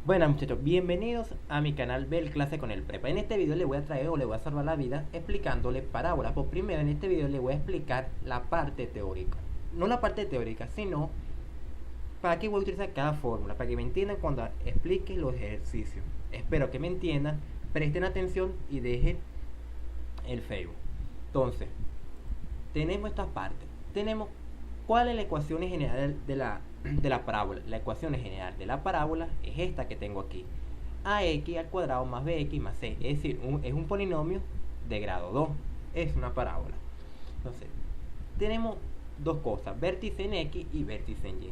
Bueno muchachos, bienvenidos a mi canal Bel Clase con el Prepa. En este video le voy a traer o le voy a salvar la vida explicándole parábolas. Por primero en este video le voy a explicar la parte teórica. No la parte teórica, sino para qué voy a utilizar cada fórmula, para que me entiendan cuando explique los ejercicios. Espero que me entiendan, presten atención y dejen el Facebook. Entonces, tenemos estas partes. Tenemos cuál es la ecuación general de la parábola. La ecuación general de la parábola es esta que tengo aquí: ax al cuadrado más bx más c. Es decir, es un polinomio de grado 2. Es una parábola. Entonces, tenemos dos cosas: vértice en x y vértice en y.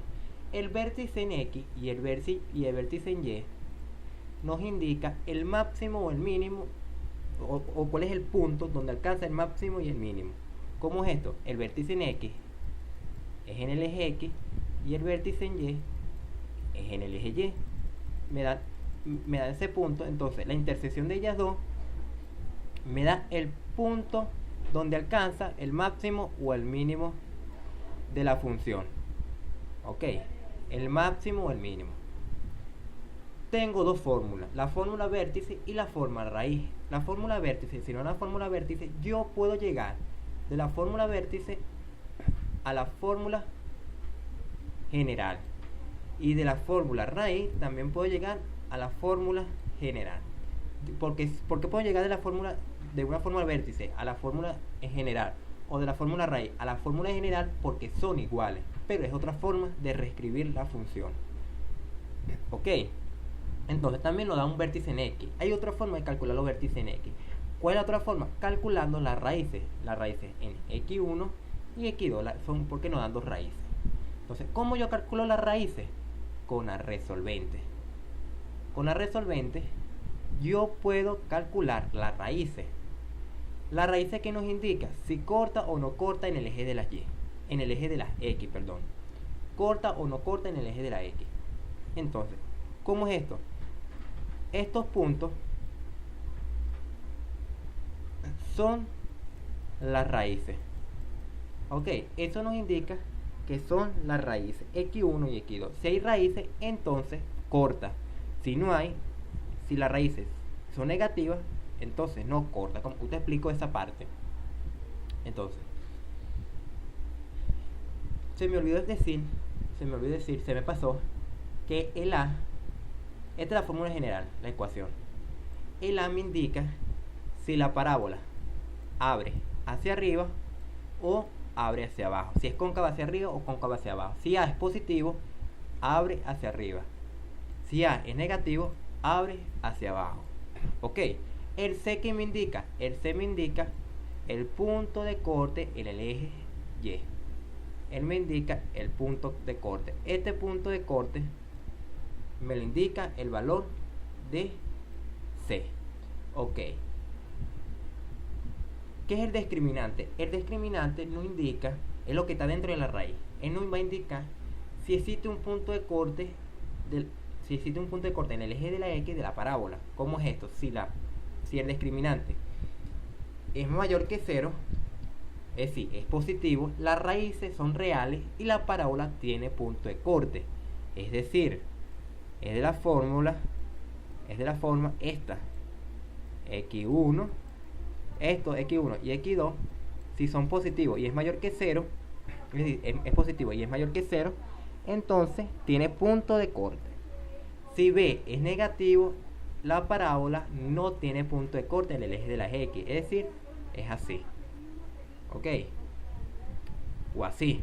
El vértice en x y el vértice en y nos indica el máximo o el mínimo, o cuál es el punto donde alcanza el máximo y el mínimo. ¿Cómo es esto? El vértice en x es en el eje x y el vértice en y es en el eje y. Me da ese punto. Entonces la intersección de ellas dos me da el punto donde alcanza el máximo o el mínimo de la función. Ok, el máximo o el mínimo. Tengo dos fórmulas: la fórmula vértice y la fórmula raíz. La fórmula vértice, si no la fórmula vértice, yo puedo llegar de la fórmula vértice a la fórmula general, y de la fórmula raíz también puedo llegar a la fórmula general. Porque puedo llegar de una fórmula vértice a la fórmula en general, o de la fórmula raíz a la fórmula general, porque son iguales, pero es otra forma de reescribir la función. Ok, entonces también nos da un vértice en x. Hay otra forma de calcular los vértices en x. ¿Cuál es la otra forma? Calculando las raíces en x1 y x2, son porque nos dan dos raíces. Entonces, ¿cómo yo calculo las raíces? Con la resolvente. Con la resolvente yo puedo calcular las raíces. La raíz que nos indica si corta o no corta en el eje de las y, en el eje de las x, perdón. Corta o no corta en el eje de la x. Entonces, ¿cómo es esto? Estos puntos son las raíces. Ok, eso nos indica que son las raíces x1 y x2. Si hay raíces, entonces corta. Si no hay, si las raíces son negativas, entonces no corta. Como usted explicó esa parte. Entonces, se me pasó que el a, esta es la fórmula general, la ecuación. El a me indica si la parábola abre hacia arriba o abre hacia abajo, si es cóncava hacia arriba o cóncava hacia abajo. Si A es positivo, abre hacia arriba. Si A es negativo, abre hacia abajo. Ok, el C que me indica, el C me indica el punto de corte en el eje Y. Él me indica el punto de corte. Este punto de corte me lo indica el valor de C. Ok, ¿qué es el discriminante? El discriminante nos indica, es lo que está dentro de la raíz. Él nos va a indicar si existe un punto de corte en el eje de la x de la parábola. ¿Cómo es esto? Si el discriminante es mayor que 0, es decir, es positivo, las raíces son reales y la parábola tiene punto de corte. Es decir, es de la forma esta: x1, esto x1 y x2, si son positivos y es mayor que 0, es decir, es positivo y es mayor que 0, entonces tiene punto de corte. Si B es negativo, la parábola no tiene punto de corte en el eje de las x, es decir, es así. Ok, o así,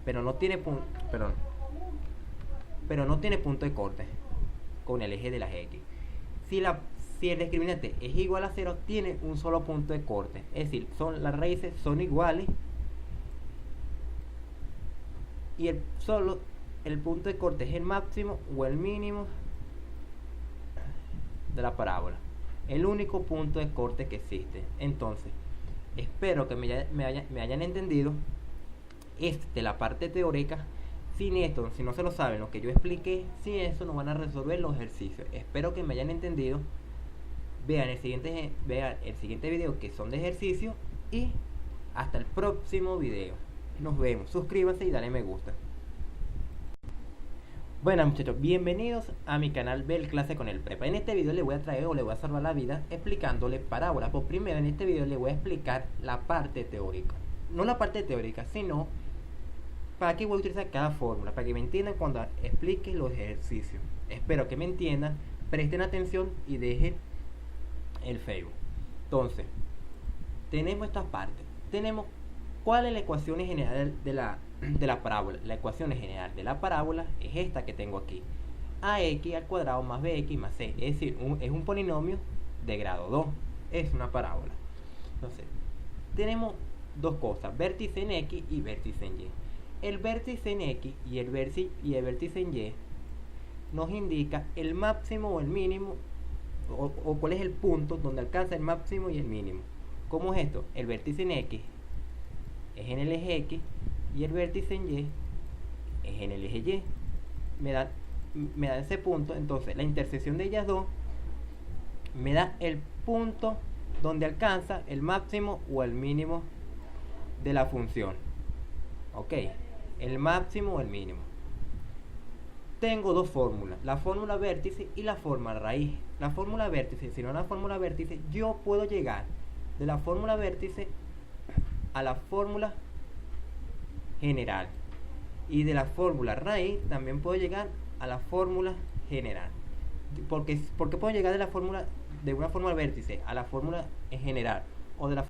pero no tiene punto de corte con el eje de las x. Si el discriminante es igual a 0, tiene un solo punto de corte. Es decir, las raíces son iguales y el punto de corte es el máximo o el mínimo de la parábola. El único punto de corte que existe. Entonces, espero que me hayan entendido la parte teórica. Sin esto, si no se lo saben lo que yo expliqué, sin eso no van a resolver los ejercicios. Espero que me hayan entendido. Vean el siguiente video, que son de ejercicio, y hasta el próximo video. Nos vemos. Suscríbanse y dale me gusta. Bueno muchachos, bienvenidos a mi canal Bel Clase con el Prepa. En este video le voy a traer o le voy a salvar la vida explicándole parábolas. Por primero en este video le voy a explicar la parte teórica. No la parte teórica, sino para qué voy a utilizar cada fórmula, para que me entiendan cuando explique los ejercicios. Espero que me entiendan, presten atención y dejen el Facebook. Entonces, tenemos estas partes. Tenemos cuál es la ecuación general de la parábola. La ecuación general de la parábola es esta que tengo aquí: ax al cuadrado más bx más c. Es decir, es un polinomio de grado 2. Es una parábola. Entonces, tenemos dos cosas: vértice en x y vértice en y. El vértice en x y el vértice en y nos indica el máximo o el mínimo, o cuál es el punto donde alcanza el máximo y el mínimo. ¿Cómo es esto? El vértice en x es en el eje x y el vértice en y es en el eje y. Me da ese punto. Entonces la intersección de ellas dos me da el punto donde alcanza el máximo o el mínimo de la función. Ok, el máximo o el mínimo. Tengo dos fórmulas: la fórmula vértice y la fórmula raíz. La fórmula vértice, si no la fórmula vértice, yo puedo llegar de la fórmula vértice a la fórmula general, y de la fórmula raíz también puedo llegar a la fórmula general. Porque puedo llegar de una fórmula vértice a la fórmula en general, o de la